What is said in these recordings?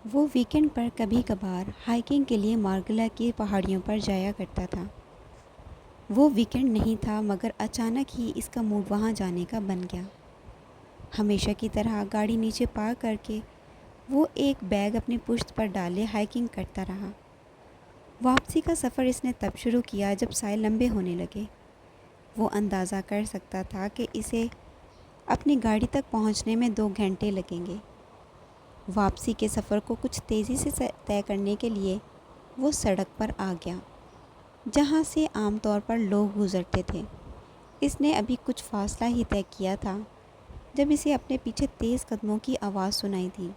وہ ویکنڈ پر کبھی کبھار ہائیکنگ کے لیے مارگلا کی پہاڑیوں پر جایا کرتا تھا۔ وہ ویکنڈ نہیں تھا مگر اچانک ہی اس کا موڈ وہاں جانے کا بن گیا۔ ہمیشہ کی طرح گاڑی نیچے پارک کر کے وہ ایک بیگ اپنی پشت پر ڈالے ہائیکنگ کرتا رہا۔ واپسی کا سفر اس نے تب شروع کیا جب سائے لمبے ہونے لگے۔ وہ اندازہ کر سکتا تھا کہ اسے اپنی گاڑی تک پہنچنے میں 2 گھنٹے لگیں گے۔ واپسی کے سفر کو کچھ تیزی سے طے کرنے کے لیے وہ سڑک پر آ گیا جہاں سے عام طور پر لوگ گزرتے تھے۔ اس نے ابھی کچھ فاصلہ ہی طے کیا تھا جب اسے اپنے پیچھے تیز قدموں کی آواز سنائی دی۔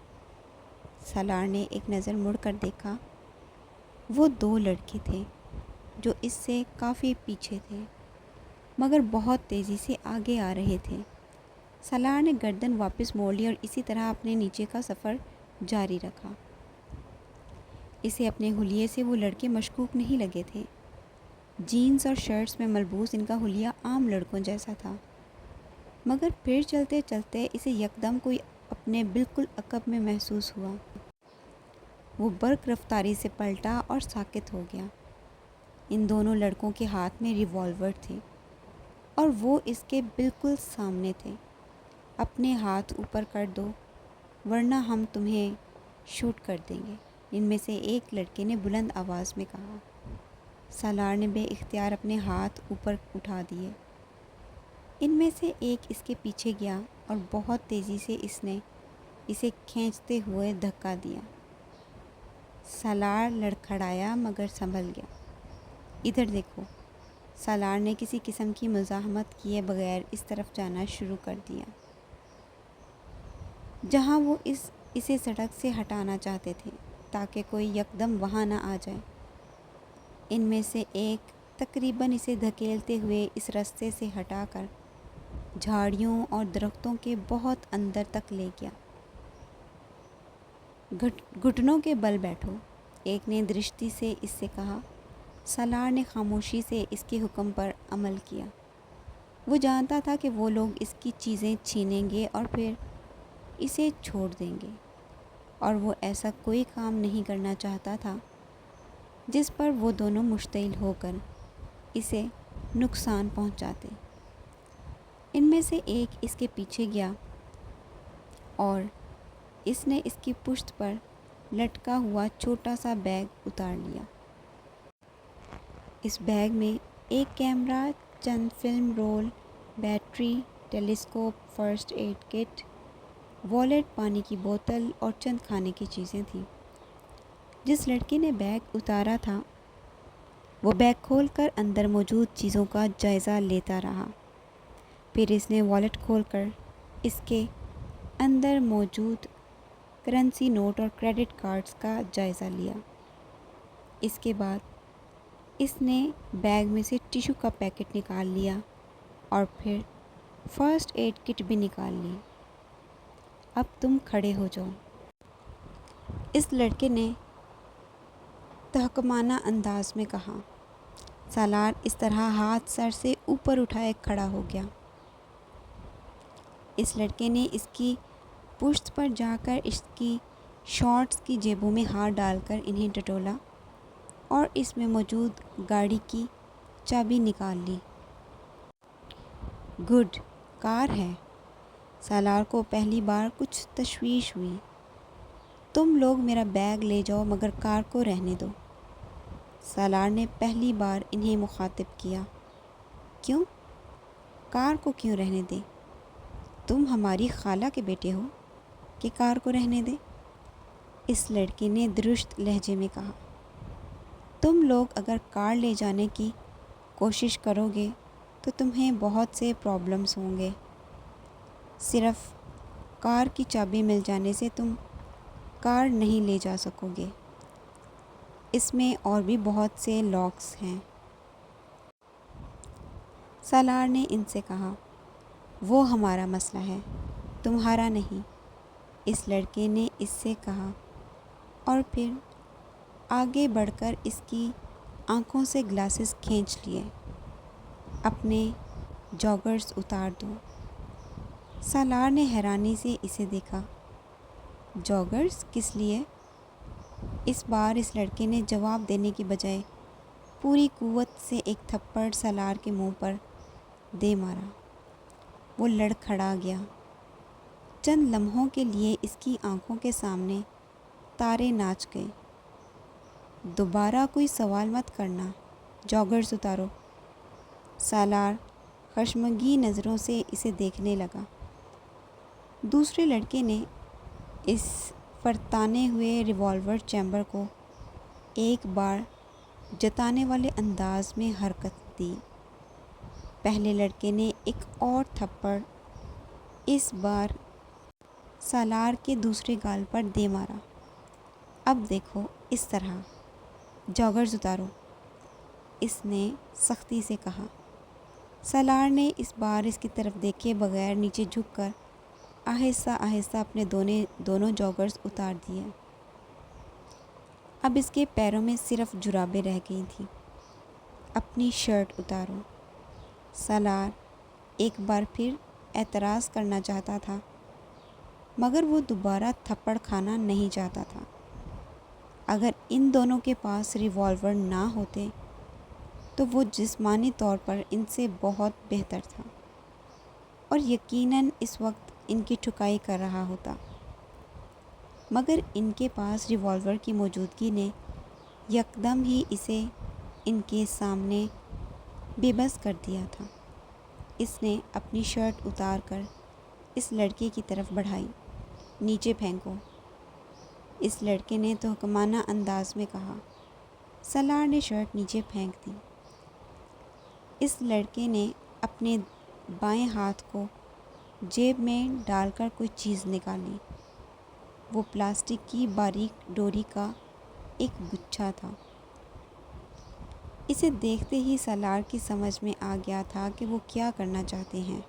سالار نے ایک نظر مڑ کر دیکھا۔ وہ 2 لڑکے تھے جو اس سے کافی پیچھے تھے مگر بہت تیزی سے آگے آ رہے تھے۔ سالار نے گردن واپس موڑ لی اور اسی طرح اپنے نیچے کا سفر جاری رکھا۔ اسے اپنے حلیے سے وہ لڑکے مشکوک نہیں لگے تھے۔ جینز اور شرٹس میں ملبوس ان کا حلیہ عام لڑکوں جیسا تھا، مگر پھر چلتے چلتے اسے یکدم کوئی اپنے بالکل عقب میں محسوس ہوا۔ وہ برق رفتاری سے پلٹا اور ساکت ہو گیا۔ ان دونوں لڑکوں کے ہاتھ میں ریوالور تھے اور وہ اس کے بالکل سامنے تھے۔ اپنے ہاتھ اوپر کر دو ورنہ ہم تمہیں شوٹ کر دیں گے، ان میں سے ایک لڑکے نے بلند آواز میں کہا۔ سالار نے بے اختیار اپنے ہاتھ اوپر اٹھا دیے۔ ان میں سے ایک اس کے پیچھے گیا اور بہت تیزی سے اس نے اسے کھینچتے ہوئے دھکا دیا۔ سالار لڑکھڑایا مگر سنبھل گیا۔ ادھر دیکھو، سالار نے کسی قسم کی مزاحمت کیے بغیر اس طرف جانا شروع کر دیا جہاں وہ اسے سڑک سے ہٹانا چاہتے تھے تاکہ کوئی یکدم وہاں نہ آ جائے۔ ان میں سے ایک تقریباً اسے دھکیلتے ہوئے اس رستے سے ہٹا کر جھاڑیوں اور درختوں کے بہت اندر تک لے گیا۔ گھٹنوں کے بل بیٹھو، ایک نے درشتی سے اس سے کہا۔ سالار نے خاموشی سے اس کے حکم پر عمل کیا۔ وہ جانتا تھا کہ وہ لوگ اس کی چیزیں چھینیں گے اور پھر اسے چھوڑ دیں گے، اور وہ ایسا کوئی کام نہیں کرنا چاہتا تھا جس پر وہ دونوں مشتعل ہو کر اسے نقصان پہنچاتے۔ ان میں سے ایک اس کے پیچھے گیا اور اس نے اس کی پشت پر لٹکا ہوا چھوٹا سا بیگ اتار لیا۔ اس بیگ میں ایک کیمرہ، چند film roll, battery, telescope, first aid kit, wallet, پانی کی بوتل اور چند کھانے کی چیزیں تھیں۔ جس لڑکے نے بیگ اتارا تھا وہ بیگ کھول کر اندر موجود چیزوں کا جائزہ لیتا رہا۔ پھر اس نے والیٹ کھول کر اس کے اندر موجود کرنسی نوٹ اور کریڈٹ کارڈز کا جائزہ لیا۔ اس کے بعد اس نے بیگ میں سے ٹشو کا پیکٹ نکال لیا اور پھر فرسٹ ایڈ کٹ بھی نکال لی۔ اب تم کھڑے ہو جاؤ، اس لڑکے نے تحکمانہ انداز میں کہا۔ سالار اس طرح ہاتھ سر سے اوپر اٹھائے کھڑا ہو گیا۔ اس لڑکے نے اس کی پشت پر جا کر اس کی شارٹس کی جیبوں میں ہاتھ ڈال کر انہیں ٹٹولا اور اس میں موجود گاڑی کی چابی نکال لی۔ گڈ، کار ہے۔ سالار کو پہلی بار کچھ تشویش ہوئی۔ تم لوگ میرا بیگ لے جاؤ مگر کار کو رہنے دو۔ سالار نے پہلی بار انہیں مخاطب کیا۔ کیوں؟ کار کو کیوں رہنے دیں؟ تم ہماری خالہ کے بیٹے ہو کہ کار کو رہنے دیں؟ اس لڑکے نے درشت لہجے میں کہا۔ تم لوگ اگر کار لے جانے کی کوشش کرو گے تو تمہیں بہت سے پرابلمز ہوں گے۔ صرف کار کی چابی مل جانے سے تم کار نہیں لے جا سکو گے، اس میں اور بھی بہت سے لاکس ہیں۔ سالار نے ان سے کہا۔ وہ ہمارا مسئلہ ہے، تمہارا نہیں، اس لڑکے نے اس سے کہا اور پھر آگے بڑھ کر اس کی آنکھوں سے گلاسز کھینچ لیے۔ اپنے جاگرز اتار دو۔ سالار نے حیرانی سے اسے دیکھا۔ جاگرز کس لیے؟ اس بار اس لڑکے نے جواب دینے کی بجائے پوری قوت سے ایک تھپڑ سالار کے منہ پر دے مارا۔ وہ لڑکھڑا گیا۔ چند لمحوں کے لیے اس کی آنکھوں کے سامنے تارے ناچ گئے۔ دوبارہ کوئی سوال مت کرنا، جاگرز اتارو۔ سالار خشمگین نظروں سے اسے دیکھنے لگا۔ دوسرے لڑکے نے اس پر تانے ہوئے ریوالور چیمبر کو ایک بار جتانے والے انداز میں حرکت دی۔ پہلے لڑکے نے ایک اور تھپڑ اس بار سالار کے دوسرے گال پر دے مارا۔ اب دیکھو اس طرح، جاگرز اتارو، اس نے سختی سے کہا۔ سالار نے اس بار اس کی طرف دیکھے بغیر نیچے جھک کر آہستہ آہستہ اپنے دونوں جاگرز اتار دیے۔ اب اس کے پیروں میں صرف جرابیں رہ گئی تھیں۔ اپنی شرٹ اتارو۔ سالار ایک بار پھر اعتراض کرنا چاہتا تھا، مگر وہ دوبارہ تھپڑ کھانا نہیں چاہتا تھا۔ اگر ان دونوں کے پاس ریوالور نہ ہوتے تو وہ جسمانی طور پر ان سے بہت بہتر تھا اور یقیناً اس وقت ان کی ٹھکائی کر رہا ہوتا، مگر ان کے پاس ریوالور کی موجودگی نے یکدم ہی اسے ان کے سامنے بے بس کر دیا تھا۔ اس نے اپنی شرٹ اتار کر اس لڑکے کی طرف بڑھائی۔ نیچے پھینکو، اس لڑکے نے تحکمانہ انداز میں کہا۔ سالار نے شرٹ نیچے پھینک دی۔ اس لڑکے نے اپنے بائیں ہاتھ کو جیب میں ڈال کر کوئی چیز نکالی۔ وہ پلاسٹک کی باریک ڈوری کا ایک گچھا تھا۔ اسے دیکھتے ہی سالار کی سمجھ میں آ گیا تھا کہ وہ کیا کرنا چاہتے ہیں۔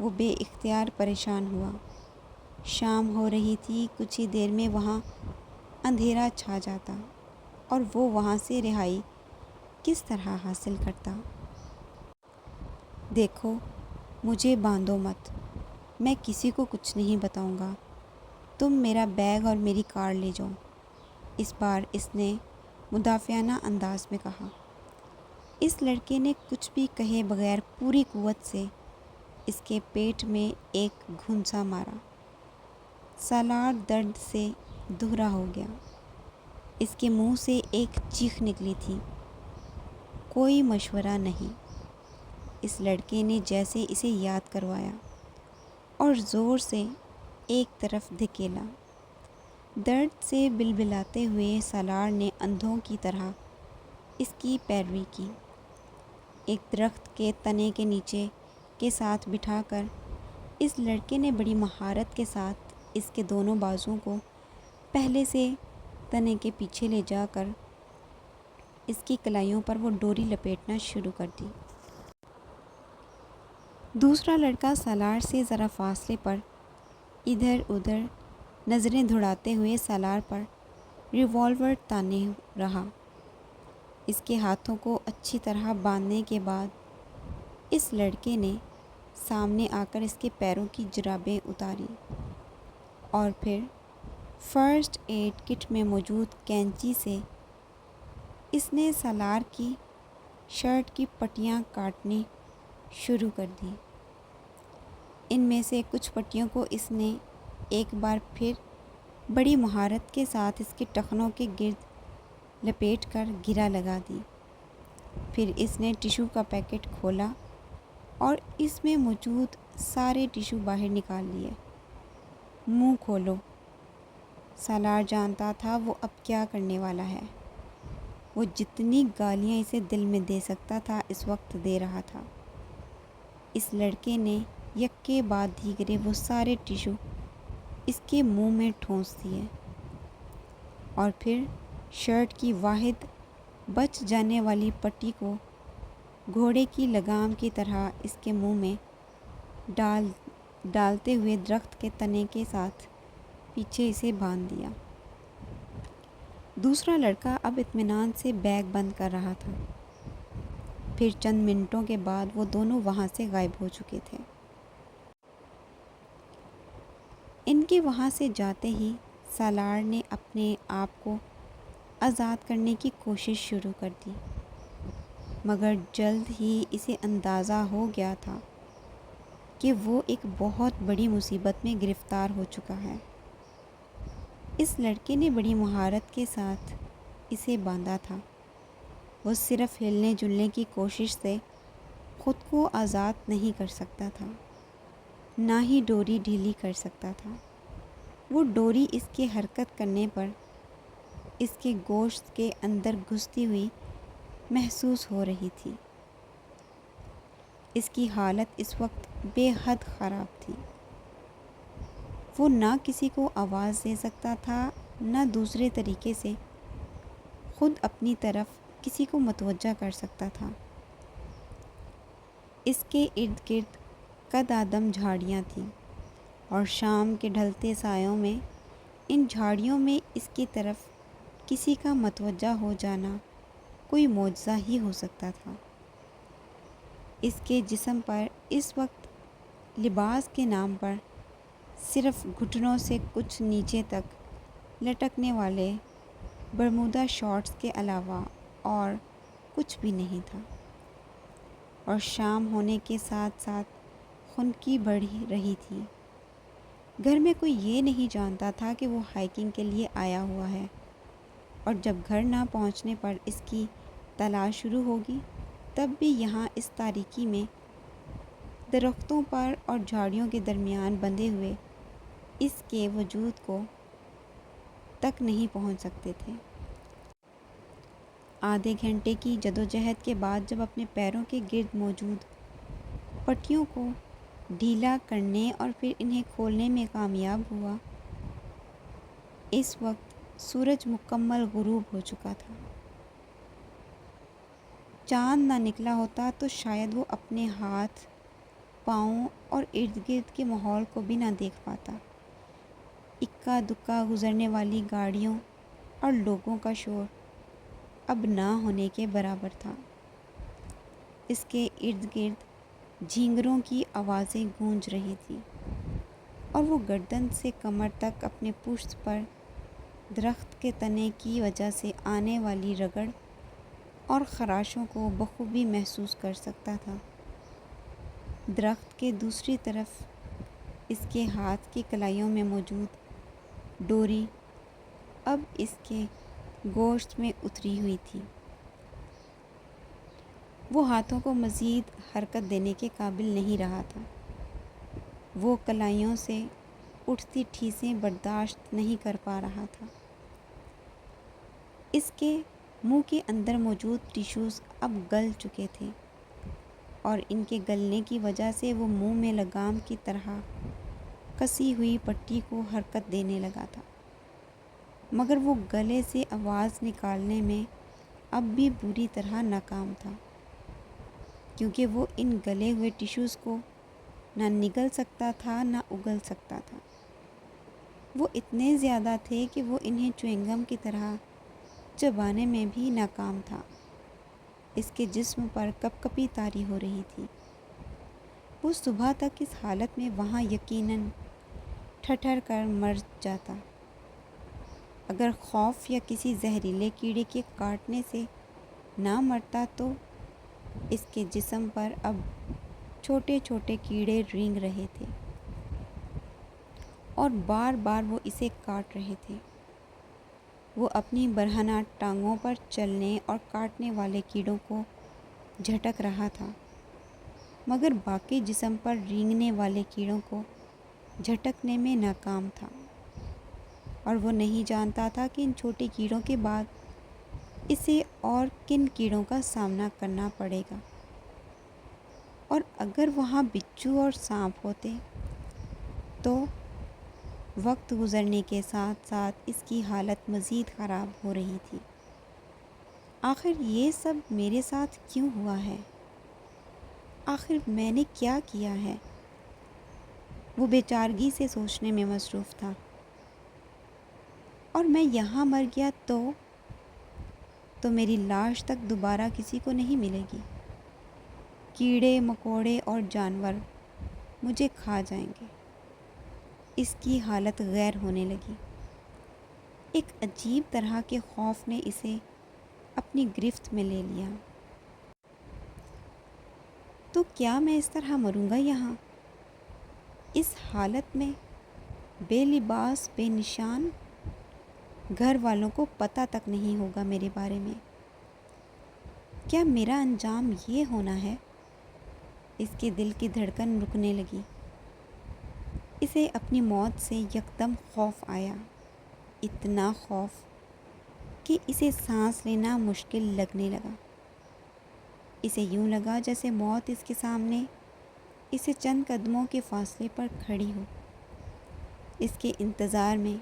وہ بے اختیار پریشان ہوا۔ شام ہو رہی تھی، کچھ ہی دیر میں وہاں اندھیرا چھا جاتا اور وہ وہاں سے رہائی کس طرح حاصل کرتا؟ دیکھو، مجھے باندھو مت، میں کسی کو کچھ نہیں بتاؤں گا۔ تم میرا بیگ اور میری کار لے جاؤ، اس بار اس نے مدافعانہ انداز میں کہا۔ اس لڑکے نے کچھ بھی کہے بغیر پوری قوت سے اس کے پیٹ میں ایک گھونسا مارا۔ سالار درد سے دھرا ہو گیا۔ اس کے منہ سے ایک چیخ نکلی تھی، کوئی مشورہ نہیں۔ اس لڑکے نے جیسے اسے یاد کروایا اور زور سے ایک طرف دھکیلا۔ درد سے بلبلاتے ہوئے سالار نے اندھوں کی طرح اس کی پیروی کی۔ ایک درخت کے تنے کے نیچے کے ساتھ بٹھا کر اس لڑکے نے بڑی مہارت کے ساتھ اس کے دونوں بازوؤں کو پہلے سے تنے کے پیچھے لے جا کر اس کی کلائیوں پر وہ ڈوری لپیٹنا شروع کر دی۔ دوسرا لڑکا سالار سے ذرا فاصلے پر ادھر ادھر نظریں دوڑاتے ہوئے سالار پر ریوالور تانے رہا۔ اس کے ہاتھوں کو اچھی طرح باندھنے کے بعد اس لڑکے نے سامنے آ کر اس کے پیروں کی جرابیں اتاری اور پھر فرسٹ ایڈ کٹ میں موجود کینچی سے اس نے سالار کی شرٹ کی پٹیاں کاٹنی شروع کر دی۔ ان میں سے کچھ پٹیوں کو اس نے ایک بار پھر بڑی مہارت کے ساتھ اس کے ٹخنوں کے گرد لپیٹ کر گرہ لگا دی۔ پھر اس نے ٹشو کا پیکٹ کھولا اور اس میں موجود سارے ٹشو باہر نکال لیے۔ منہ کھولو۔ سالار جانتا تھا وہ اب کیا کرنے والا ہے۔ وہ جتنی گالیاں اسے دل میں دے سکتا تھا اس وقت دے رہا تھا۔ اس لڑکے نے یکے بعد دیگرے وہ سارے ٹشو اس کے منہ میں ٹھونس دیے اور پھر شرٹ کی واحد بچ جانے والی پٹی کو گھوڑے کی لگام کی طرح اس کے منہ میں ڈالتے ہوئے درخت کے تنے کے ساتھ پیچھے اسے باندھ دیا۔ دوسرا لڑکا اب اطمینان سے بیگ بند کر رہا تھا۔ پھر چند منٹوں کے بعد وہ دونوں وہاں سے غائب ہو چکے تھے۔ ان کے وہاں سے جاتے ہی سالار نے اپنے آپ کو آزاد کرنے کی کوشش شروع کر دی، مگر جلد ہی اسے اندازہ ہو گیا تھا کہ وہ ایک بہت بڑی مصیبت میں گرفتار ہو چکا ہے۔ اس لڑکے نے بڑی مہارت کے ساتھ اسے باندھا تھا۔ وہ صرف ہلنے جلنے کی کوشش سے خود کو آزاد نہیں کر سکتا تھا، نہ ہی ڈوری ڈھیلی کر سکتا تھا۔ وہ ڈوری اس کے حرکت کرنے پر اس کے گوشت کے اندر گھستی ہوئی محسوس ہو رہی تھی۔ اس کی حالت اس وقت بے حد خراب تھی۔ وہ نہ کسی کو آواز دے سکتا تھا، نہ دوسرے طریقے سے خود اپنی طرف کسی کو متوجہ کر سکتا تھا۔ اس کے ارد گرد قد آدم جھاڑیاں تھیں، اور شام کے ڈھلتے سایوں میں ان جھاڑیوں میں اس کی طرف کسی کا متوجہ ہو جانا کوئی معجزہ ہی ہو سکتا تھا۔ اس کے جسم پر اس وقت لباس کے نام پر صرف گھٹنوں سے کچھ نیچے تک لٹکنے والے برمودا شارٹس کے علاوہ اور کچھ بھی نہیں تھا، اور شام ہونے کے ساتھ ساتھ خنکی بڑھ رہی تھی۔ گھر میں کوئی یہ نہیں جانتا تھا کہ وہ ہائیکنگ کے لیے آیا ہوا ہے، اور جب گھر نہ پہنچنے پر اس کی تلاش شروع ہوگی، تب بھی یہاں اس تاریکی میں درختوں پر اور جھاڑیوں کے درمیان بندھے ہوئے اس کے وجود کو تک نہیں پہنچ سکتے تھے۔ آدھے گھنٹے کی جدوجہد کے بعد جب اپنے پیروں کے گرد موجود پٹیوں کو ڈھیلا کرنے اور پھر انہیں کھولنے میں کامیاب ہوا، اس وقت سورج مکمل غروب ہو چکا تھا۔ چاند نہ نکلا ہوتا تو شاید وہ اپنے ہاتھ، پاؤں اور ارد گرد کے ماحول کو بھی نہ دیکھ پاتا۔ اکا دکا گزرنے والی گاڑیوں اور لوگوں کا شور اب نہ ہونے کے برابر تھا۔ اس کے ارد گرد جھینگروں کی آوازیں گونج رہی تھیں، اور وہ گردن سے کمر تک اپنے پشت پر درخت کے تنے کی وجہ سے آنے والی رگڑ اور خراشوں کو بخوبی محسوس کر سکتا تھا۔ درخت کے دوسری طرف اس کے ہاتھ کی کلائیوں میں موجود ڈوری اب اس کے گوشت میں اتری ہوئی تھی۔ وہ ہاتھوں کو مزید حرکت دینے کے قابل نہیں رہا تھا۔ وہ کلائیوں سے اٹھتی ٹھیسیں برداشت نہیں کر پا رہا تھا۔ اس کے منہ کے اندر موجود ٹیشوز اب گل چکے تھے، اور ان کے گلنے کی وجہ سے وہ منہ میں لگام کی طرح کسی ہوئی پٹی کو حرکت دینے لگا تھا، مگر وہ گلے سے آواز نکالنے میں اب بھی بری طرح ناکام تھا، کیونکہ وہ ان گلے ہوئے ٹیشوز کو نہ نگل سکتا تھا نہ اگل سکتا تھا۔ وہ اتنے زیادہ تھے کہ وہ انہیں چیونگم کی طرح چبانے میں بھی ناکام تھا۔ اس کے جسم پر کپ کپی طاری ہو رہی تھی۔ وہ صبح تک اس حالت میں وہاں یقیناً ٹھٹر کر مر جاتا، اگر خوف یا کسی زہریلے کیڑے کے کاٹنے سے نہ مرتا تو۔ اس کے جسم پر اب چھوٹے چھوٹے کیڑے رینگ رہے تھے، اور بار بار وہ اسے کاٹ رہے تھے۔ وہ اپنی برہنہ ٹانگوں پر چلنے اور کاٹنے والے کیڑوں کو جھٹک رہا تھا، مگر باقی جسم پر رینگنے والے کیڑوں کو جھٹکنے میں ناکام تھا، اور وہ نہیں جانتا تھا کہ ان چھوٹے کیڑوں کے بعد اسے اور کن کیڑوں کا سامنا کرنا پڑے گا، اور اگر وہاں بچھو اور سانپ ہوتے تو۔ وقت گزرنے کے ساتھ ساتھ اس کی حالت مزید خراب ہو رہی تھی۔ آخر یہ سب میرے ساتھ کیوں ہوا ہے؟ آخر میں نے کیا کیا ہے؟ وہ بے چارگی سے سوچنے میں مصروف تھا۔ اور میں یہاں مر گیا تو میری لاش تک دوبارہ کسی کو نہیں ملے گی۔ کیڑے مکوڑے اور جانور مجھے کھا جائیں گے۔ اس کی حالت غیر ہونے لگی۔ ایک عجیب طرح کے خوف نے اسے اپنی گرفت میں لے لیا۔ تو کیا میں اس طرح مروں گا یہاں، اس حالت میں، بے لباس، بے نشان؟ گھر والوں کو پتہ تک نہیں ہوگا میرے بارے میں۔ کیا میرا انجام یہ ہونا ہے؟ اس کے دل کی دھڑکن رکنے لگی۔ اسے اپنی موت سے یکدم خوف آیا، اتنا خوف کہ اسے سانس لینا مشکل لگنے لگا۔ اسے یوں لگا جیسے موت اس کے سامنے، اسے چند قدموں کے فاصلے پر کھڑی ہو، اس کے انتظار میں،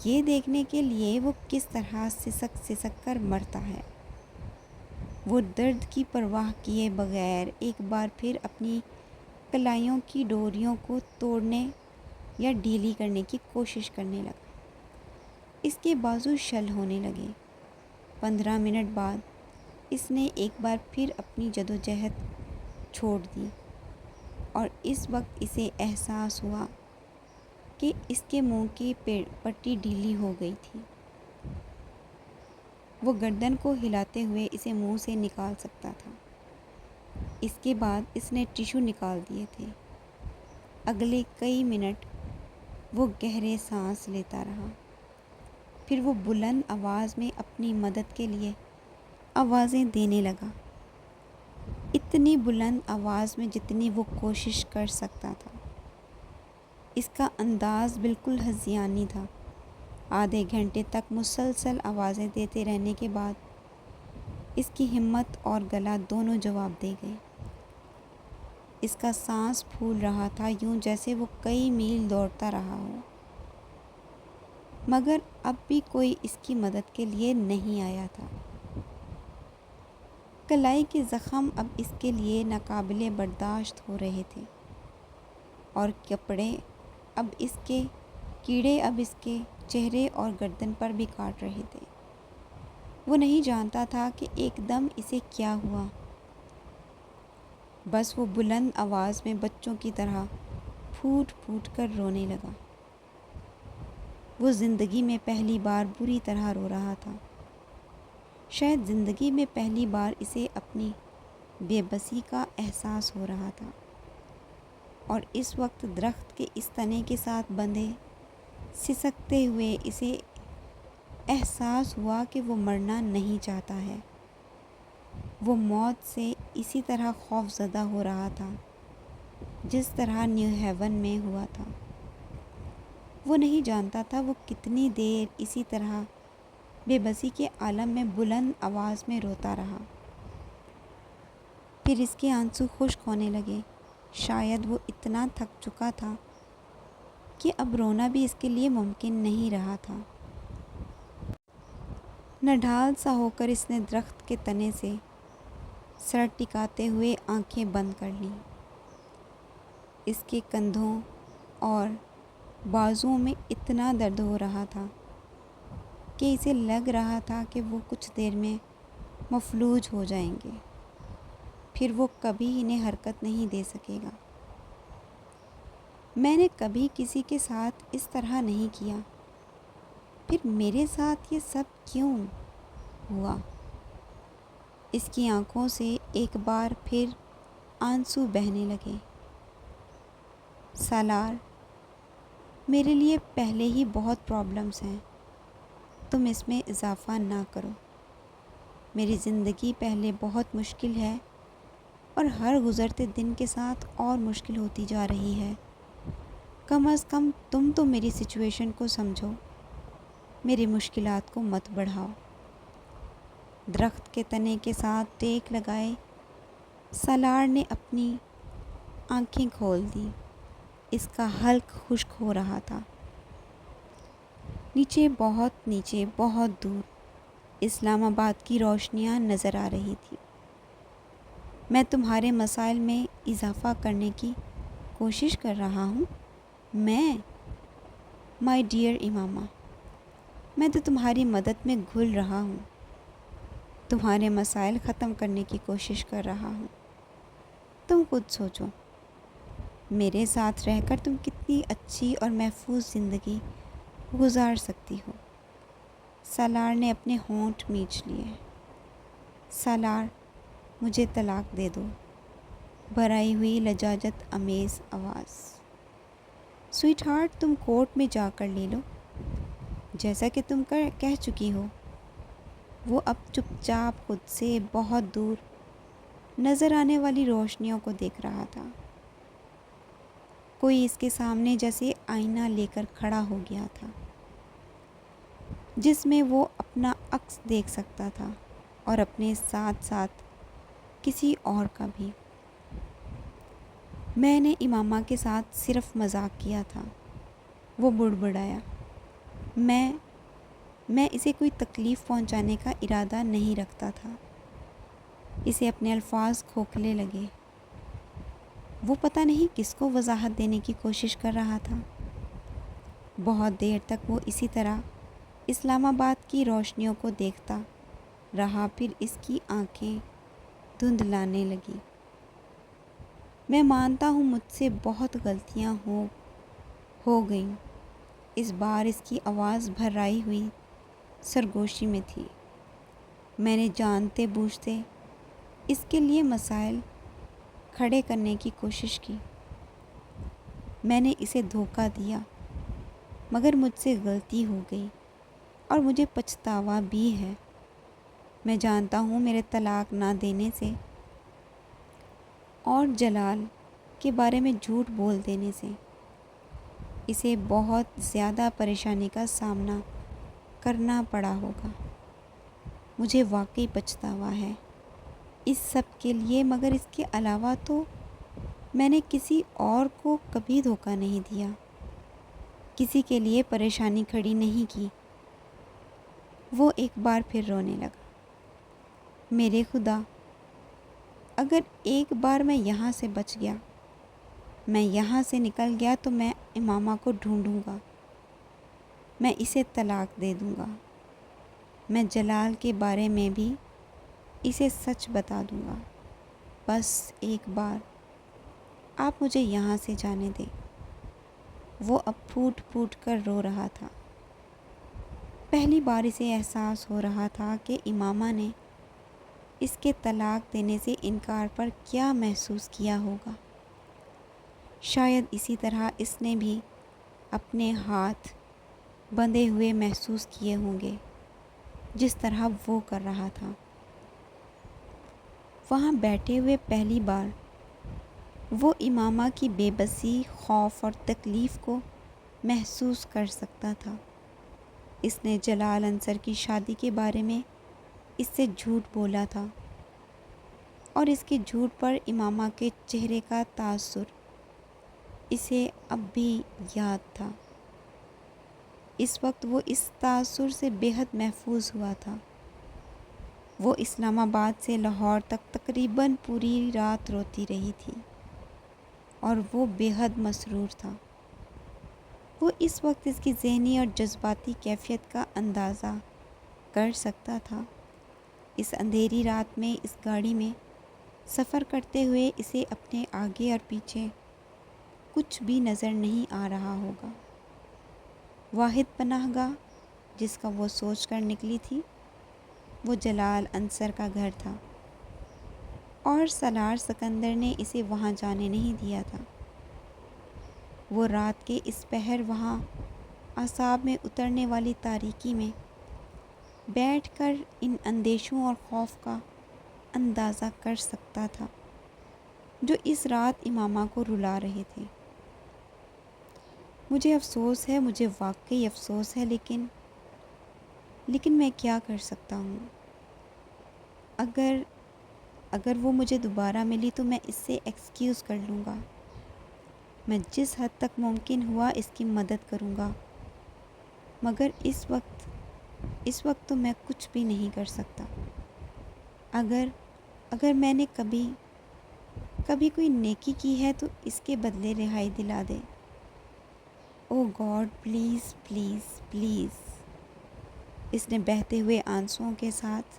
یہ دیکھنے کے لیے وہ کس طرح سسک سسک کر مرتا ہے۔ وہ درد کی پرواہ کیے بغیر ایک بار پھر اپنی کلائیوں کی ڈوریوں کو توڑنے یا ڈھیلی کرنے کی کوشش کرنے لگا۔ اس کے بازو شل ہونے لگے۔ 15 منٹ بعد اس نے ایک بار پھر اپنی جدوجہد چھوڑ دی، اور اس وقت اسے احساس ہوا کہ اس کے منہ کی پٹی ڈھیلی ہو گئی تھی۔ وہ گردن کو ہلاتے ہوئے اسے منہ سے نکال سکتا تھا۔ اس کے بعد اس نے ٹشو نکال دیے تھے۔ اگلے کئی منٹ وہ گہرے سانس لیتا رہا، پھر وہ بلند آواز میں اپنی مدد کے لیے آوازیں دینے لگا، اتنی بلند آواز میں جتنی وہ کوشش کر سکتا تھا۔ اس کا انداز بالکل ہذیانی تھا۔ آدھے گھنٹے تک مسلسل آوازیں دیتے رہنے کے بعد اس کی ہمت اور گلا دونوں جواب دے گئے۔ اس کا سانس پھول رہا تھا، یوں جیسے وہ کئی میل دوڑتا رہا ہو، مگر اب بھی کوئی اس کی مدد کے لیے نہیں آیا تھا۔ کلائی کے زخم اب اس کے لیے ناقابل برداشت ہو رہے تھے، اور کیڑے اب اس کے چہرے اور گردن پر بھی کاٹ رہے تھے۔ وہ نہیں جانتا تھا کہ ایک دم اسے کیا ہوا، بس وہ بلند آواز میں بچوں کی طرح پھوٹ پھوٹ کر رونے لگا۔ وہ زندگی میں پہلی بار بری طرح رو رہا تھا۔ شاید زندگی میں پہلی بار اسے اپنی بے بسی کا احساس ہو رہا تھا، اور اس وقت درخت کے اس تنے کے ساتھ بندھے سسکتے ہوئے اسے احساس ہوا کہ وہ مرنا نہیں چاہتا ہے۔ وہ موت سے اسی طرح خوف زدہ ہو رہا تھا جس طرح نیو ہیون میں ہوا تھا۔ وہ نہیں جانتا تھا وہ کتنی دیر اسی طرح بے بسی کے عالم میں بلند آواز میں روتا رہا۔ پھر اس کے آنسو خشک ہونے لگے۔ شاید وہ اتنا تھک چکا تھا کہ اب رونا بھی اس کے لیے ممکن نہیں رہا تھا۔ نڈھال سا ہو کر اس نے درخت کے تنے سے سر ٹکاتے ہوئے آنکھیں بند کر لیں۔ اس کے کندھوں اور بازوؤں میں اتنا درد ہو رہا تھا کہ اسے لگ رہا تھا کہ وہ کچھ دیر میں مفلوج ہو جائیں گے، پھر وہ کبھی انہیں حرکت نہیں دے سکے گا۔ میں نے کبھی کسی کے ساتھ اس طرح نہیں کیا، پھر میرے ساتھ یہ سب کیوں ہوا؟ اس کی آنکھوں سے ایک بار پھر آنسو بہنے لگے۔ سالار، میرے لیے پہلے ہی بہت پرابلمز ہیں، تم اس میں اضافہ نہ کرو۔ میری زندگی پہلے بہت مشکل ہے، اور ہر گزرتے دن کے ساتھ اور مشکل ہوتی جا رہی ہے۔ کم از کم تم تو میری سچویشن کو سمجھو، میری مشکلات کو مت بڑھاؤ۔ درخت کے تنے کے ساتھ ٹیک لگائے سالار نے اپنی آنکھیں کھول دیں۔ اس کا حلق خشک ہو رہا تھا۔ نیچے، بہت دور اسلام آباد کی روشنیاں نظر آ رہی تھی۔ میں تمہارے مسائل میں اضافہ کرنے کی کوشش کر رہا ہوں؟ مائی ڈیئر امامہ، میں تو تمہاری مدد میں گھل رہا ہوں، تمہارے مسائل ختم کرنے کی کوشش کر رہا ہوں۔ تم خود سوچو، میرے ساتھ رہ کر تم کتنی اچھی اور محفوظ زندگی گزار سکتی ہو۔ سالار نے اپنے ہونٹ میچ لیے۔ سالار، مجھے طلاق دے دو، بھرائی ہوئی لجاجت امیز آواز۔ سویٹ ہارٹ، تم کورٹ میں جا کر لے لو، جیسا کہ تم کہہ چکی ہو۔ وہ اب چپ چاپ خود سے بہت دور نظر آنے والی روشنیوں کو دیکھ رہا تھا۔ کوئی اس کے سامنے جیسے آئینہ لے کر کھڑا ہو گیا تھا، جس میں وہ اپنا عکس دیکھ سکتا تھا اور اپنے ساتھ ساتھ کسی اور کا بھی۔ میں نے امامہ کے ساتھ صرف مذاق کیا تھا، وہ بڑبڑایا۔ میں اسے کوئی تکلیف پہنچانے کا ارادہ نہیں رکھتا تھا۔ اسے اپنے الفاظ کھوکھلے لگے۔ وہ پتہ نہیں کس کو وضاحت دینے کی کوشش کر رہا تھا۔ بہت دیر تک وہ اسی طرح اسلام آباد کی روشنیوں کو دیکھتا رہا، پھر اس کی آنکھیں دھندلانے لگیں۔ میں مانتا ہوں مجھ سے بہت غلطیاں ہو گئیں۔ اس بار اس کی آواز بھرائی ہوئی سرگوشی میں تھی۔ میں نے جانتے بوجھتے اس کے لیے مسائل کھڑے کرنے کی کوشش کی۔ میں نے اسے دھوکہ دیا، مگر مجھ سے غلطی ہو گئی اور مجھے پچھتاوا بھی ہے۔ میں جانتا ہوں میرے طلاق نہ دینے سے اور جلال کے بارے میں جھوٹ بول دینے سے اسے بہت زیادہ پریشانی کا سامنا کرنا پڑا ہوگا۔ مجھے واقعی پچھتاوا ہے اس سب کے لیے، مگر اس کے علاوہ تو میں نے کسی اور کو کبھی دھوکہ نہیں دیا، کسی کے لیے پریشانی کھڑی نہیں کی۔ وہ ایک بار پھر رونے لگا۔ میرے خدا، اگر ایک بار میں یہاں سے بچ گیا، میں یہاں سے نکل گیا تو میں امامہ کو ڈھونڈوں گا، میں اسے طلاق دے دوں گا، میں جلال کے بارے میں بھی اسے سچ بتا دوں گا۔ بس ایک بار آپ مجھے یہاں سے جانے دیں۔ وہ اب پھوٹ پھوٹ کر رو رہا تھا۔ پہلی بار اسے احساس ہو رہا تھا کہ امامہ نے اس کے طلاق دینے سے انکار پر کیا محسوس کیا ہوگا۔ شاید اسی طرح اس نے بھی اپنے ہاتھ بندھے ہوئے محسوس کیے ہوں گے، جس طرح وہ کر رہا تھا۔ وہاں بیٹھے ہوئے پہلی بار وہ امامہ کی بے بسی، خوف اور تکلیف کو محسوس کر سکتا تھا۔ اس نے جلال انصر کی شادی کے بارے میں اس سے جھوٹ بولا تھا، اور اس کے جھوٹ پر امامہ کے چہرے کا تاثر اسے اب بھی یاد تھا۔ اس وقت وہ اس تاثر سے بے حد محفوظ ہوا تھا۔ وہ اسلام آباد سے لاہور تک تقریباً پوری رات روتی رہی تھی، اور وہ بے حد مسرور تھا۔ وہ اس وقت اس کی ذہنی اور جذباتی کیفیت کا اندازہ کر سکتا تھا۔ اس اندھیری رات میں اس گاڑی میں سفر کرتے ہوئے اسے اپنے آگے اور پیچھے کچھ بھی نظر نہیں آ رہا ہوگا۔ واحد پناہ گاہ جس کا وہ سوچ کر نکلی تھی، وہ جلال انصر کا گھر تھا، اور سالار سکندر نے اسے وہاں جانے نہیں دیا تھا۔ وہ رات کے اس پہر وہاں اعصاب میں اترنے والی تاریکی میں بیٹھ کر ان اندیشوں اور خوف کا اندازہ کر سکتا تھا جو اس رات امامہ کو رلا رہے تھے۔ مجھے افسوس ہے، مجھے واقعی افسوس ہے، لیکن میں کیا کر سکتا ہوں؟ اگر وہ مجھے دوبارہ ملی تو میں اس سے ایکسکیوز کر لوں گا۔ میں جس حد تک ممکن ہوا اس کی مدد کروں گا، مگر اس وقت تو میں کچھ بھی نہیں کر سکتا۔ اگر میں نے کبھی کوئی نیکی کی ہے تو اس کے بدلے رہائی دلا دے۔ او گاڈ، پلیز پلیز پلیز۔ اس نے بہتے ہوئے آنسوؤں کے ساتھ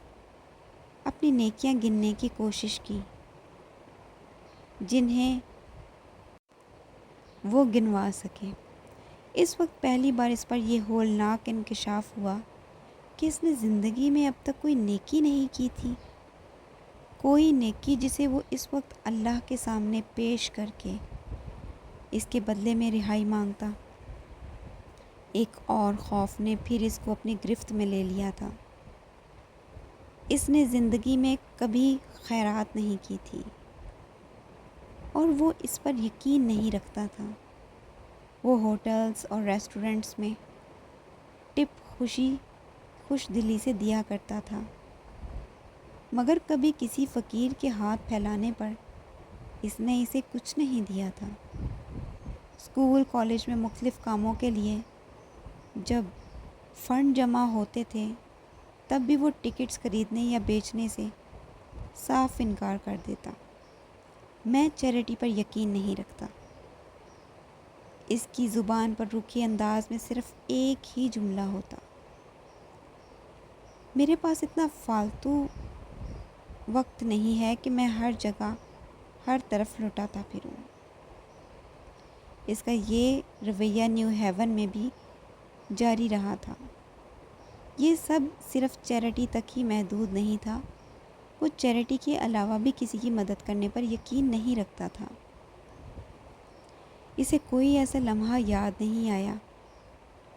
اپنی نیکیاں گننے کی کوشش کی، جنہیں وہ گنوا سکے۔ اس وقت پہلی بار اس پر یہ ہولناک انکشاف ہوا کہ اس نے زندگی میں اب تک کوئی نیکی نہیں کی تھی، کوئی نیکی جسے وہ اس وقت اللہ کے سامنے پیش کر کے اس کے بدلے میں رہائی مانگتا۔ ایک اور خوف نے پھر اس کو اپنی گرفت میں لے لیا تھا۔ اس نے زندگی میں کبھی خیرات نہیں کی تھی اور وہ اس پر یقین نہیں رکھتا تھا۔ وہ ہوٹلز اور ریسٹورنٹس میں ٹپ خوش دلی سے دیا کرتا تھا، مگر کبھی کسی فقیر کے ہاتھ پھیلانے پر اس نے اسے کچھ نہیں دیا تھا۔ اسکول کالج میں مختلف کاموں کے لیے جب فنڈ جمع ہوتے تھے تب بھی وہ ٹکٹس خریدنے یا بیچنے سے صاف انکار کر دیتا۔ میں چیریٹی پر یقین نہیں رکھتا۔ اس کی زبان پر روکھے انداز میں صرف ایک ہی جملہ ہوتا، میرے پاس اتنا فالتو وقت نہیں ہے کہ میں ہر جگہ ہر طرف لٹاتا پھروں۔ اس کا یہ رویہ نیو ہیون میں بھی جاری رہا تھا۔ یہ سب صرف چیریٹی تک ہی محدود نہیں تھا، وہ چیریٹی کے علاوہ بھی کسی کی مدد کرنے پر یقین نہیں رکھتا تھا۔ اسے کوئی ایسا لمحہ یاد نہیں آیا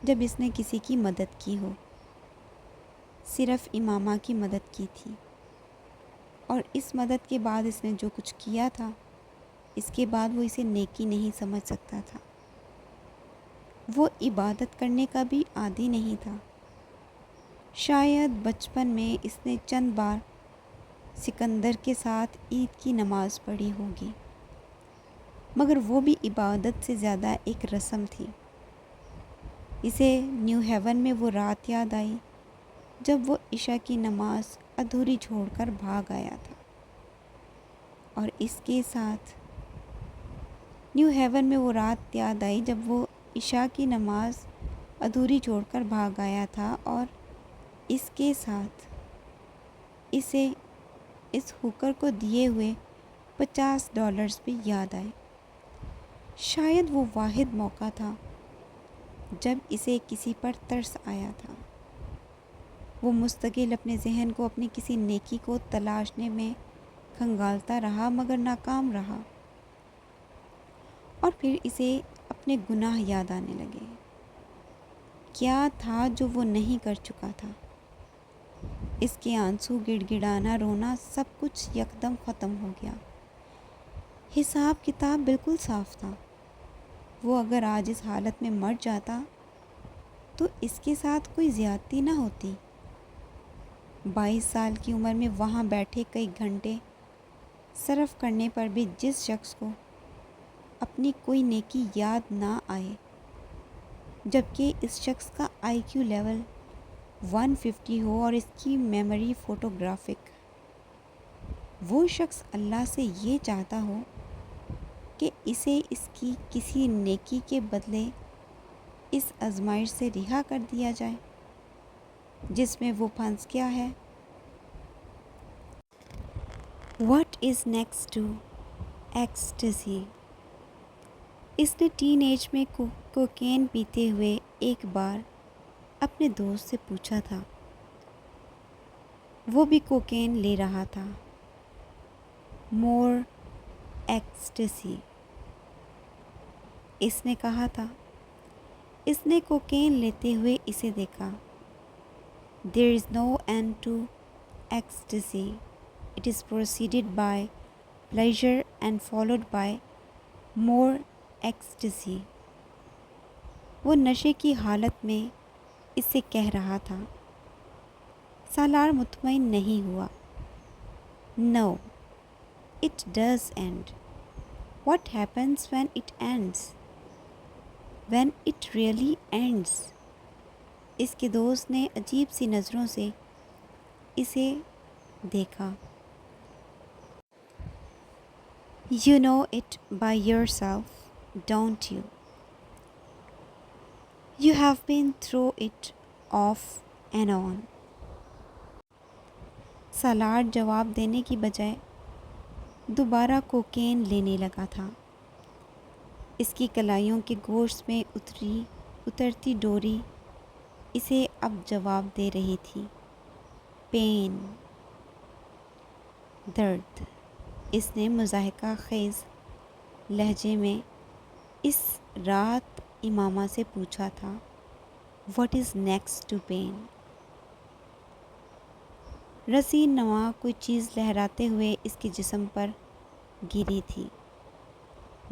جب اس نے کسی کی مدد کی ہو، صرف امامہ کی مدد کی تھی، اور اس مدد کے بعد اس نے جو کچھ کیا تھا اس کے بعد وہ اسے نیکی نہیں سمجھ سکتا تھا۔ وہ عبادت کرنے کا بھی عادی نہیں تھا۔ شاید بچپن میں اس نے چند بار سکندر کے ساتھ عید کی نماز پڑھی ہوگی، مگر وہ بھی عبادت سے زیادہ ایک رسم تھی۔ اسے نیو ہیون میں وہ رات یاد آئی جب وہ عشاء کی نماز ادھوری چھوڑ کر بھاگ آیا تھا، اور اس کے ساتھ نیو ہیون میں وہ رات یاد آئی جب وہ عشاء کی نماز ادھوری چھوڑ کر بھاگ آیا تھا، اور اس کے ساتھ اسے اس ہوکر کو دیے ہوئے $50 بھی یاد آئے۔ شاید وہ واحد موقع تھا جب اسے کسی پر ترس آیا تھا۔ وہ مستقل اپنے ذہن کو اپنی کسی نیکی کو تلاشنے میں کھنگالتا رہا مگر ناکام رہا، اور پھر اسے اپنے گناہ یاد آنے لگے۔ کیا تھا جو وہ نہیں کر چکا تھا؟ اس کے آنسو، گڑ گڑانا، رونا، سب کچھ یکدم ختم ہو گیا۔ حساب کتاب بالکل صاف تھا۔ وہ اگر آج اس حالت میں مر جاتا تو اس کے ساتھ کوئی زیادتی نہ ہوتی۔ 22 سال کی عمر میں وہاں بیٹھے کئی گھنٹے صرف کرنے پر بھی جس شخص کو اپنی کوئی نیکی یاد نہ آئے، جبکہ اس شخص کا IQ لیول 150 ہو اور اس کی میموری فوٹوگرافک، وہ شخص اللہ سے یہ چاہتا ہو کہ اسے اس کی کسی نیکی کے بدلے اس آزمائش سے رہا کر دیا جائے جس میں وہ پھنس گیا ہے۔ What is next to ecstasy؟ اس نے ٹین ایج میں کوکین پیتے ہوئے ایک بار اپنے دوست سے پوچھا تھا۔ وہ بھی کوکین لے رہا تھا۔ مور ایکسٹیسی، اس نے کہا تھا۔ اس نے کوکین لیتے ہوئے اسے دیکھا۔ There is no end to ecstasy. It is preceded by pleasure and followed by more ecstasy. وہ نشے کی حالت میں اس سے کہہ رہا تھا۔ سالار مطمئن نہیں ہوا۔ No, it does end. What happens when it ends? When it really ends. اس کے دوست نے عجیب سی نظروں سے اسے دیکھا۔ You know it by yourself, don't you? You have been through it off and on. سالار جواب دینے کی بجائے دوبارہ کوکین لینے لگا تھا۔ اس کی کلائیوں کے گوشت میں اترتی ڈوری اسے اب جواب دے رہی تھی، پین، درد۔ اس نے مضحکہ خیز لہجے میں اس رات امامہ سے پوچھا تھا، what is next to pen? رسی نما کوئی چیز لہراتے ہوئے اس کے جسم پر گری تھی۔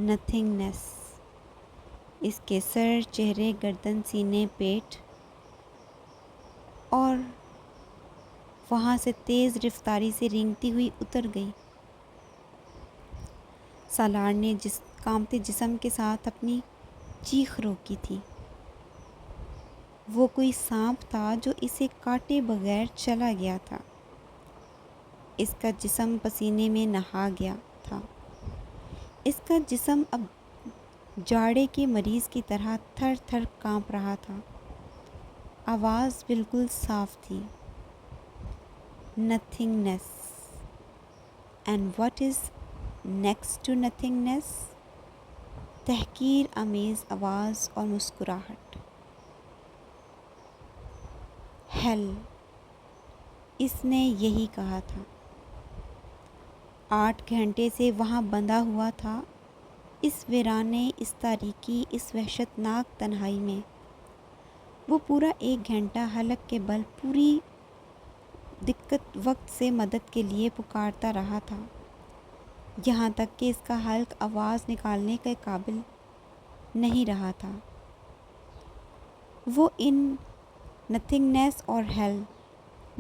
نتھنگنیس۔ اس کے سر، چہرے، گردن، سینے، پیٹ اور وہاں سے تیز رفتاری سے رینگتی ہوئی اتر گئی۔ سالار نے کانپتے جسم کے ساتھ اپنی چیخ روکی تھی۔ وہ کوئی سانپ تھا جو اسے کاٹے بغیر چلا گیا تھا۔ اس کا جسم پسینے میں نہا گیا تھا۔ اس کا جسم اب جاڑے کے مریض کی طرح تھر تھر کانپ رہا تھا۔ آواز بالکل صاف تھی، nothingness. And what is next to nothingness? تحقیر آمیز آواز اور مسکراہٹ۔ ہیل۔ اس نے یہی کہا تھا۔ 8 گھنٹے سے وہاں بندھا ہوا تھا، اس ویرانے، اس تاریکی، اس وحشت ناک تنہائی میں۔ وہ پورا 1 گھنٹہ حلق کے بل پوری دقت وقت سے مدد کے لیے پکارتا رہا تھا، یہاں تک کہ اس کا حلق آواز نکالنے کے قابل نہیں رہا تھا۔ وہ ان نتھنگنیس اور ہیل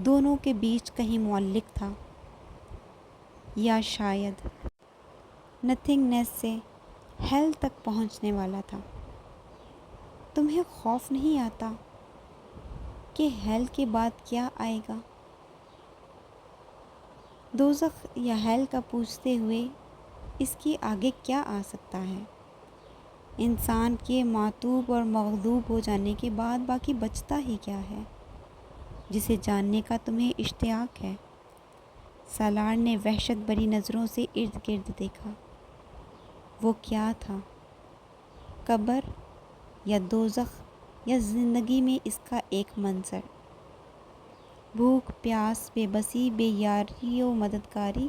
دونوں کے بیچ کہیں معلق تھا، یا شاید نتھنگنیس سے ہیل تک پہنچنے والا تھا۔ تمہیں خوف نہیں آتا کہ ہیل کے بعد کیا آئے گا؟ دوزخ یا ہیل کا پوچھتے ہوئے، اس کے آگے کیا آ سکتا ہے؟ انسان کے معتوب اور مغلوب ہو جانے کے بعد باقی بچتا ہی کیا ہے جسے جاننے کا تمہیں اشتیاق ہے؟ سالار نے وحشت بھری نظروں سے ارد گرد دیکھا۔ وہ کیا تھا؟ قبر یا دوزخ یا زندگی میں اس کا ایک منظر؟ بھوک، پیاس، بے بسی، بے یاری و مددگاری،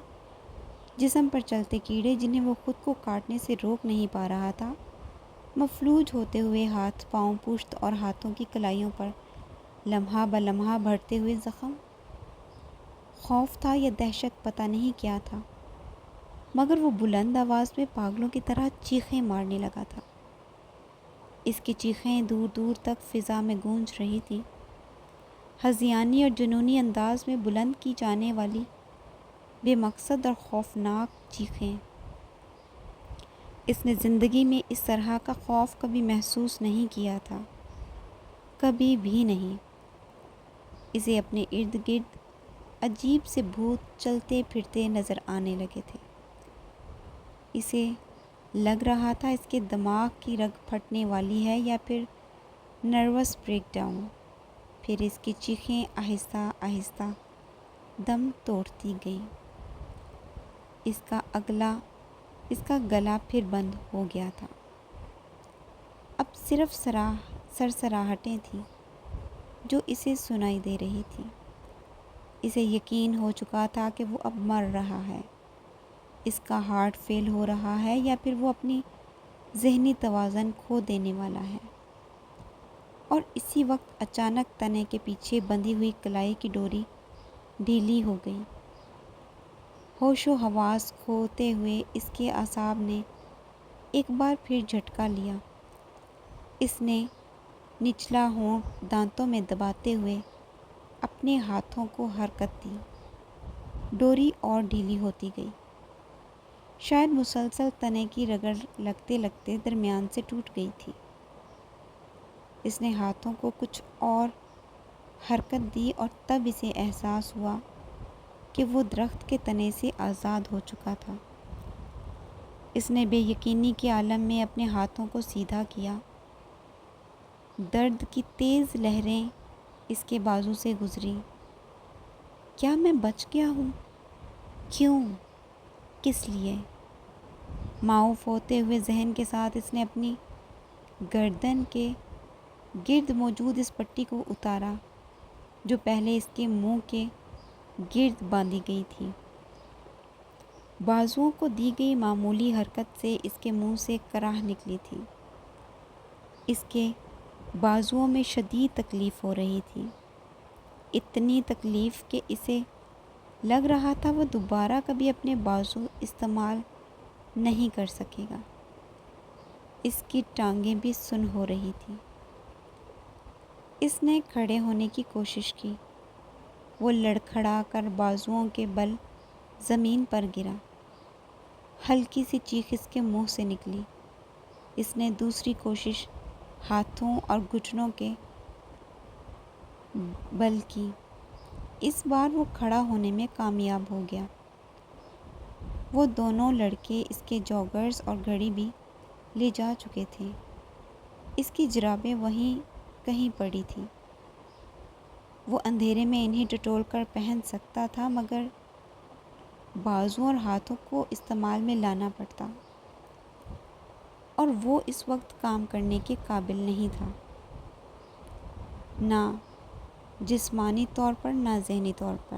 جسم پر چلتے کیڑے جنہیں وہ خود کو کاٹنے سے روک نہیں پا رہا تھا، مفلوج ہوتے ہوئے ہاتھ، پاؤں، پشت اور ہاتھوں کی کلائیوں پر لمحہ بلمحہ بڑھتے ہوئے زخم۔ خوف تھا یا دہشت، پتہ نہیں کیا تھا، مگر وہ بلند آواز میں پاگلوں کی طرح چیخیں مارنے لگا تھا۔ اس کی چیخیں دور دور تک فضا میں گونج رہی تھیں، ہذیانی اور جنونی انداز میں بلند کی جانے والی بے مقصد اور خوفناک چیخیں۔ اس نے زندگی میں اس طرح کا خوف کبھی محسوس نہیں کیا تھا، کبھی بھی نہیں۔ اسے اپنے ارد گرد عجیب سے بھوت چلتے پھرتے نظر آنے لگے تھے۔ اسے لگ رہا تھا اس کے دماغ کی رگ پھٹنے والی ہے یا پھر نروس بریک ڈاؤن۔ پھر اس کی چیخیں آہستہ آہستہ دم توڑتی گئیں۔ اس کا گلا پھر بند ہو گیا تھا۔ اب صرف سرسراہٹیں تھیں جو اسے سنائی دے رہی تھیں۔ اسے یقین ہو چکا تھا کہ وہ اب مر رہا ہے، اس کا ہارٹ فیل ہو رہا ہے یا پھر وہ اپنی ذہنی توازن کھو دینے والا ہے۔ اور اسی وقت اچانک تنے کے پیچھے بندھی ہوئی کلائی کی ڈوری ڈھیلی ہو گئی۔ ہوش و حواس کھوتے ہوئے اس کے اعصاب نے ایک بار پھر جھٹکا لیا۔ اس نے نچلا ہونٹ دانتوں میں دباتے ہوئے اپنے ہاتھوں کو حرکت دی۔ ڈوری اور ڈھیلی ہوتی گئی، شاید مسلسل تنے کی رگڑ لگتے لگتے درمیان سے ٹوٹ گئی تھی۔ اس نے ہاتھوں کو کچھ اور حرکت دی اور تب اسے احساس ہوا کہ وہ درخت کے تنے سے آزاد ہو چکا تھا۔ اس نے بے یقینی کے عالم میں اپنے ہاتھوں کو سیدھا کیا۔ درد کی تیز لہریں اس کے بازو سے گزریں۔ کیا میں بچ گیا ہوں؟ کیوں؟ کس لیے؟ معاف ہوتے ہوئے ذہن کے ساتھ اس نے اپنی گردن کے گرد موجود اس پٹی کو اتارا جو پہلے اس کے منہ کے گرد باندھی گئی تھی۔ بازوؤں کو دی گئی معمولی حرکت سے اس کے منہ سے کراہ نکلی تھی۔ اس کے بازوؤں میں شدید تکلیف ہو رہی تھی، اتنی تکلیف کہ اسے لگ رہا تھا وہ دوبارہ کبھی اپنے بازو استعمال نہیں کر سکے گا۔ اس کی ٹانگیں بھی سن ہو رہی تھیں۔ اس نے کھڑے ہونے کی کوشش کی۔ وہ لڑکھڑا کر بازوؤں کے بل زمین پر گرا۔ ہلکی سی چیخ اس کے منہ سے نکلی۔ اس نے دوسری کوشش ہاتھوں اور گھٹنوں کے بل کی۔ اس بار وہ کھڑا ہونے میں کامیاب ہو گیا۔ وہ دونوں لڑکے اس کے جوگرز اور گھڑی بھی لے جا چکے تھے۔ اس کی جرابیں وہیں کہیں پڑی تھیں۔ وہ اندھیرے میں انہیں ٹٹول کر پہن سکتا تھا، مگر بازو اور ہاتھوں کو استعمال میں لانا پڑتا، اور وہ اس وقت کام کرنے کے قابل نہیں تھا، نہ جسمانی طور پر نہ ذہنی طور پر۔